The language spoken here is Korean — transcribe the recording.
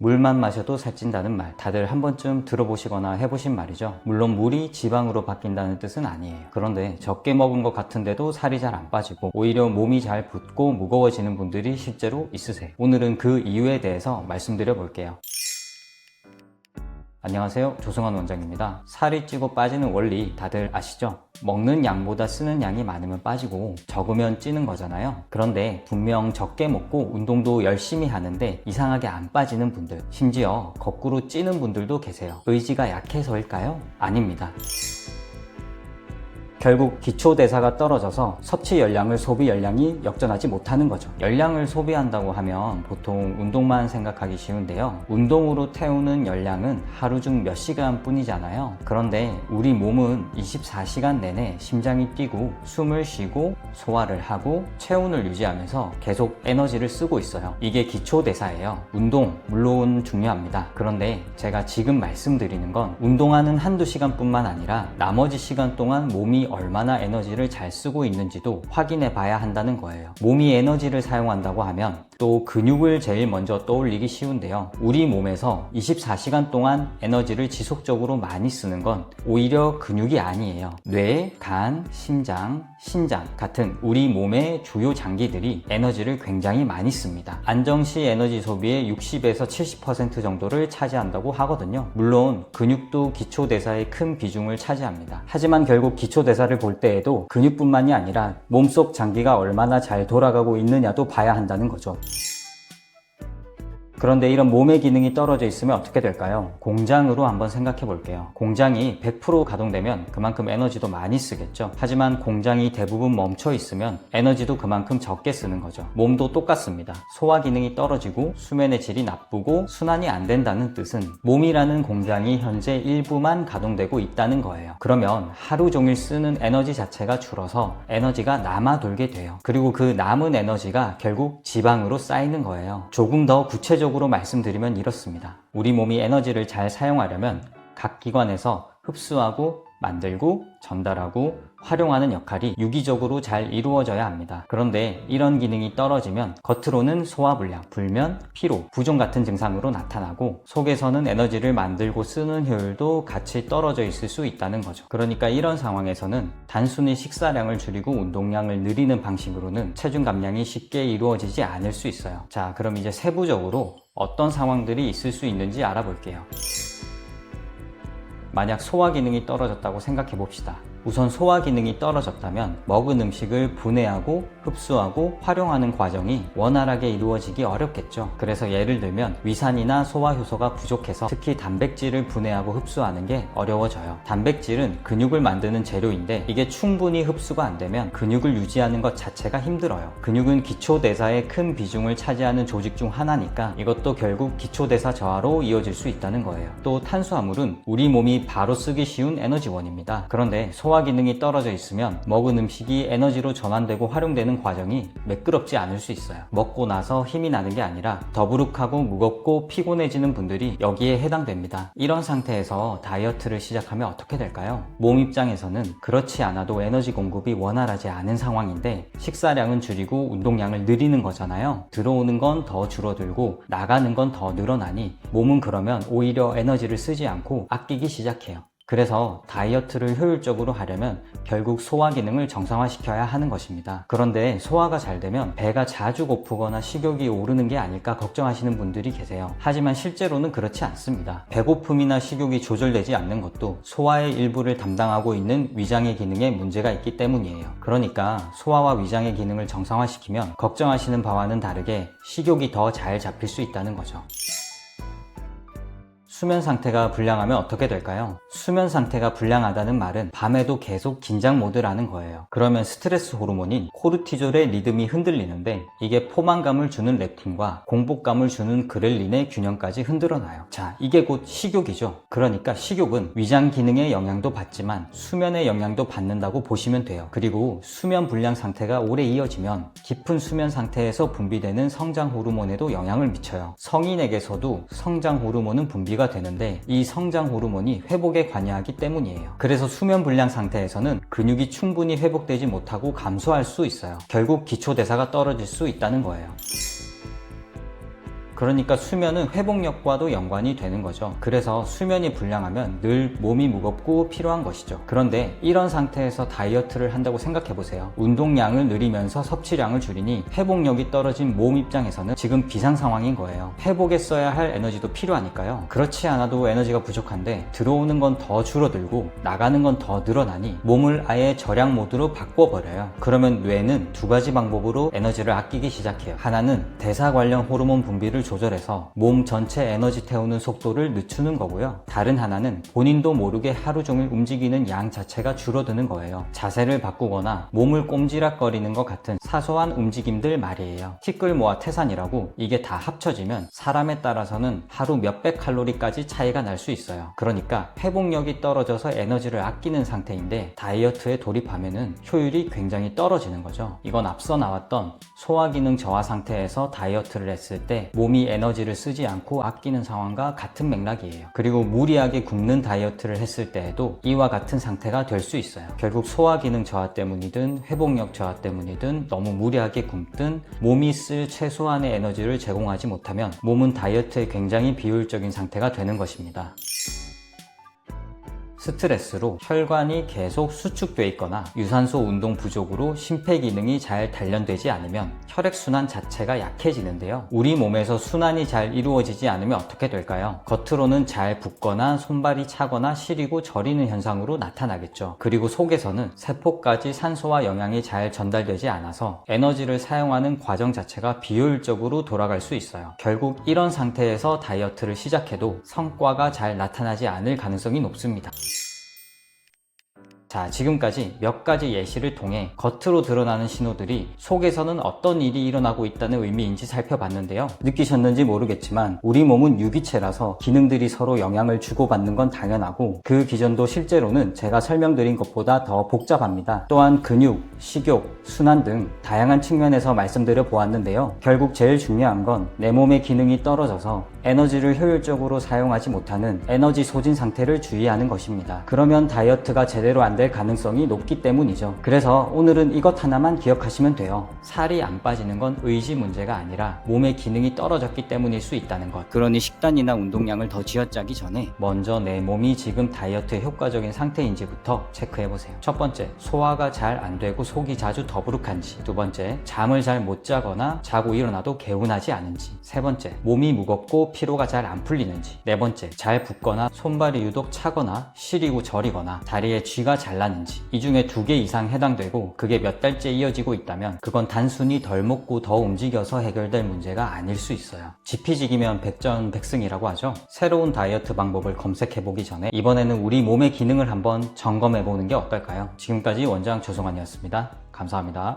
물만 마셔도 살찐다는 말 다들 한 번쯤 들어보시거나 해보신 말이죠. 물론 물이 지방으로 바뀐다는 뜻은 아니에요. 그런데 적게 먹은 것 같은데도 살이 잘 안 빠지고 오히려 몸이 잘 붓고 무거워지는 분들이 실제로 있으세요. 오늘은 그 이유에 대해서 말씀드려 볼게요. 안녕하세요, 조승환 원장입니다. 살이 찌고 빠지는 원리 다들 아시죠? 먹는 양보다 쓰는 양이 많으면 빠지고 적으면 찌는 거잖아요. 그런데 분명 적게 먹고 운동도 열심히 하는데 이상하게 안 빠지는 분들, 심지어 거꾸로 찌는 분들도 계세요. 의지가 약해서일까요? 아닙니다. 결국 기초대사가 떨어져서 섭취 열량을 소비 열량이 역전하지 못하는 거죠. 열량을 소비한다고 하면 보통 운동만 생각하기 쉬운데요. 운동으로 태우는 열량은 하루 중 몇 시간 뿐이잖아요. 그런데 우리 몸은 24시간 내내 심장이 뛰고 숨을 쉬고 소화를 하고 체온을 유지하면서 계속 에너지를 쓰고 있어요. 이게 기초대사예요. 운동 물론 중요합니다. 그런데 제가 지금 말씀드리는 건 운동하는 한두 시간뿐만 아니라 나머지 시간 동안 몸이 얼마나 에너지를 잘 쓰고 있는지도 확인해 봐야 한다는 거예요. 몸이 에너지를 사용한다고 하면 또 근육을 제일 먼저 떠올리기 쉬운데요. 우리 몸에서 24시간 동안 에너지를 지속적으로 많이 쓰는 건 오히려 근육이 아니에요. 뇌, 간, 심장, 신장 같은 우리 몸의 주요 장기들이 에너지를 굉장히 많이 씁니다. 안정시 에너지 소비의 60에서 70% 정도를 차지한다고 하거든요. 물론 근육도 기초대사의 큰 비중을 차지합니다. 하지만 결국 기초대사를 볼 때에도 근육뿐만이 아니라 몸속 장기가 얼마나 잘 돌아가고 있느냐도 봐야 한다는 거죠. 그런데 이런 몸의 기능이 떨어져 있으면 어떻게 될까요? 공장으로 한번 생각해 볼게요. 공장이 100% 가동되면 그만큼 에너지도 많이 쓰겠죠. 하지만 공장이 대부분 멈춰 있으면 에너지도 그만큼 적게 쓰는 거죠. 몸도 똑같습니다. 소화 기능이 떨어지고 수면의 질이 나쁘고 순환이 안 된다는 뜻은 몸이라는 공장이 현재 일부만 가동되고 있다는 거예요. 그러면 하루 종일 쓰는 에너지 자체가 줄어서 에너지가 남아 돌게 돼요. 그리고 그 남은 에너지가 결국 지방으로 쌓이는 거예요. 조금 더 구체적으로 말씀드리면 이렇습니다. 우리 몸이 에너지를 잘 사용하려면 각 기관에서 흡수하고 만들고 전달하고 활용하는 역할이 유기적으로 잘 이루어져야 합니다. 그런데 이런 기능이 떨어지면 겉으로는 소화불량, 불면, 피로, 부종 같은 증상으로 나타나고 속에서는 에너지를 만들고 쓰는 효율도 같이 떨어져 있을 수 있다는 거죠. 그러니까 이런 상황에서는 단순히 식사량을 줄이고 운동량을 늘리는 방식으로는 체중 감량이 쉽게 이루어지지 않을 수 있어요. 자, 그럼 이제 세부적으로 어떤 상황들이 있을 수 있는지 알아볼게요. 만약 소화 기능이 떨어졌다고 생각해 봅시다. 우선 소화 기능이 떨어졌다면 먹은 음식을 분해하고 흡수하고 활용하는 과정이 원활하게 이루어지기 어렵겠죠. 그래서 예를 들면 위산이나 소화 효소가 부족해서 특히 단백질을 분해하고 흡수하는 게 어려워져요. 단백질은 근육을 만드는 재료인데 이게 충분히 흡수가 안 되면 근육을 유지하는 것 자체가 힘들어요. 근육은 기초대사의 큰 비중을 차지하는 조직 중 하나니까 이것도 결국 기초대사 저하로 이어질 수 있다는 거예요. 또 탄수화물은 우리 몸이 바로 쓰기 쉬운 에너지원입니다. 그런데 소화 기능이 떨어져 있으면 먹은 음식이 에너지로 전환되고 활용되는 과정이 매끄럽지 않을 수 있어요. 먹고 나서 힘이 나는 게 아니라 더부룩하고 무겁고 피곤해지는 분들이 여기에 해당됩니다. 이런 상태에서 다이어트를 시작하면 어떻게 될까요? 몸 입장에서는 그렇지 않아도 에너지 공급이 원활하지 않은 상황인데 식사량은 줄이고 운동량을 늘리는 거잖아요. 들어오는 건 더 줄어들고 나가는 건 더 늘어나니 몸은 그러면 오히려 에너지를 쓰지 않고 아끼기 시작해요. 그래서 다이어트를 효율적으로 하려면 결국 소화 기능을 정상화시켜야 하는 것입니다. 그런데 소화가 잘 되면 배가 자주 고프거나 식욕이 오르는 게 아닐까 걱정하시는 분들이 계세요. 하지만 실제로는 그렇지 않습니다. 배고픔이나 식욕이 조절되지 않는 것도 소화의 일부를 담당하고 있는 위장의 기능에 문제가 있기 때문이에요. 그러니까 소화와 위장의 기능을 정상화시키면 걱정하시는 바와는 다르게 식욕이 더 잘 잡힐 수 있다는 거죠. 수면 상태가 불량하면 어떻게 될까요? 수면 상태가 불량하다는 말은 밤에도 계속 긴장 모드라는 거예요. 그러면 스트레스 호르몬인 코르티졸의 리듬이 흔들리는데 이게 포만감을 주는 렙틴과 공복감을 주는 그렐린의 균형까지 흔들어놔요. 자, 이게 곧 식욕이죠. 그러니까 식욕은 위장 기능의 영향도 받지만 수면의 영향도 받는다고 보시면 돼요. 그리고 수면 불량 상태가 오래 이어지면 깊은 수면 상태에서 분비되는 성장 호르몬에도 영향을 미쳐요. 성인에게서도 성장 호르몬은 분비가 되는데 이 성장 호르몬이 회복에 관여하기 때문이에요. 그래서 수면 불량 상태에서는 근육이 충분히 회복되지 못하고 감소할 수 있어요. 결국 기초대사가 떨어질 수 있다는 거예요. 그러니까 수면은 회복력과도 연관이 되는 거죠. 그래서 수면이 불량하면 늘 몸이 무겁고 피로한 것이죠. 그런데 이런 상태에서 다이어트를 한다고 생각해 보세요. 운동량을 늘리면서 섭취량을 줄이니 회복력이 떨어진 몸 입장에서는 지금 비상 상황인 거예요. 회복에 써야 할 에너지도 필요하니까요. 그렇지 않아도 에너지가 부족한데 들어오는 건 더 줄어들고 나가는 건 더 늘어나니 몸을 아예 절약 모드로 바꿔버려요. 그러면 뇌는 두 가지 방법으로 에너지를 아끼기 시작해요. 하나는 대사 관련 호르몬 분비를 조절해서 몸 전체 에너지 태우는 속도를 늦추는 거고요. 다른 하나는 본인도 모르게 하루 종일 움직이는 양 자체가 줄어드는 거예요. 자세를 바꾸거나 몸을 꼼지락거리는 것 같은 사소한 움직임들 말이에요. 티끌모아 태산이라고 이게 다 합쳐지면 사람에 따라서는 하루 몇백 칼로리까지 차이가 날 수 있어요. 그러니까 회복력이 떨어져서 에너지를 아끼는 상태인데 다이어트에 돌입하면은 효율이 굉장히 떨어지는 거죠. 이건 앞서 나왔던 소화기능 저하 상태에서 다이어트를 했을 때 몸이 에너지를 쓰지 않고 아끼는 상황과 같은 맥락이에요. 그리고 무리하게 굶는 다이어트를 했을 때에도 이와 같은 상태가 될 수 있어요. 결국 소화기능 저하 때문이든 회복력 저하 때문이든 너무 무리하게 굶든 몸이 쓸 최소한의 에너지를 제공하지 못하면 몸은 다이어트에 굉장히 비효율적인 상태가 되는 것입니다. 스트레스로 혈관이 계속 수축돼 있거나 유산소 운동 부족으로 심폐기능이 잘 단련되지 않으면 혈액순환 자체가 약해지는데요. 우리 몸에서 순환이 잘 이루어지지 않으면 어떻게 될까요? 겉으로는 잘 붓거나 손발이 차거나 시리고 저리는 현상으로 나타나겠죠. 그리고 속에서는 세포까지 산소와 영양이 잘 전달되지 않아서 에너지를 사용하는 과정 자체가 비효율적으로 돌아갈 수 있어요. 결국 이런 상태에서 다이어트를 시작해도 성과가 잘 나타나지 않을 가능성이 높습니다. 자, 지금까지 몇 가지 예시를 통해 겉으로 드러나는 신호들이 속에서는 어떤 일이 일어나고 있다는 의미인지 살펴봤는데요. 느끼셨는지 모르겠지만 우리 몸은 유기체라서 기능들이 서로 영향을 주고받는 건 당연하고 그 기전도 실제로는 제가 설명드린 것보다 더 복잡합니다. 또한 근육, 식욕, 순환 등 다양한 측면에서 말씀드려 보았는데요. 결국 제일 중요한 건 내 몸의 기능이 떨어져서 에너지를 효율적으로 사용하지 못하는 에너지 소진 상태를 주의하는 것입니다. 그러면 다이어트가 제대로 안 될 가능성이 높기 때문이죠. 그래서 오늘은 이것 하나만 기억하시면 돼요. 살이 안 빠지는 건 의지 문제가 아니라 몸의 기능이 떨어졌기 때문일 수 있다는 것. 그러니 식단이나 운동량을 더 쥐어짜기 전에 먼저 내 몸이 지금 다이어트에 효과적인 상태인지부터 체크해보세요. 첫 번째, 소화가 잘 안 되고 속이 자주 더부룩한지. 두 번째, 잠을 잘 못 자거나 자고 일어나도 개운하지 않은지. 세 번째, 몸이 무겁고 피로가 잘 안 풀리는지. 네 번째, 잘 붓거나 손발이 유독 차거나 시리고 저리거나 다리에 쥐가 잘나는지. 이 중에 2개 이상 해당되고 그게 몇 달째 이어지고 있다면 그건 단순히 덜 먹고 더 움직여서 해결될 문제가 아닐 수 있어요. 지피지기면 백전백승이라고 하죠. 새로운 다이어트 방법을 검색해보기 전에 이번에는 우리 몸의 기능을 한번 점검해보는 게 어떨까요? 지금까지 원장 조성환이었습니다. 감사합니다.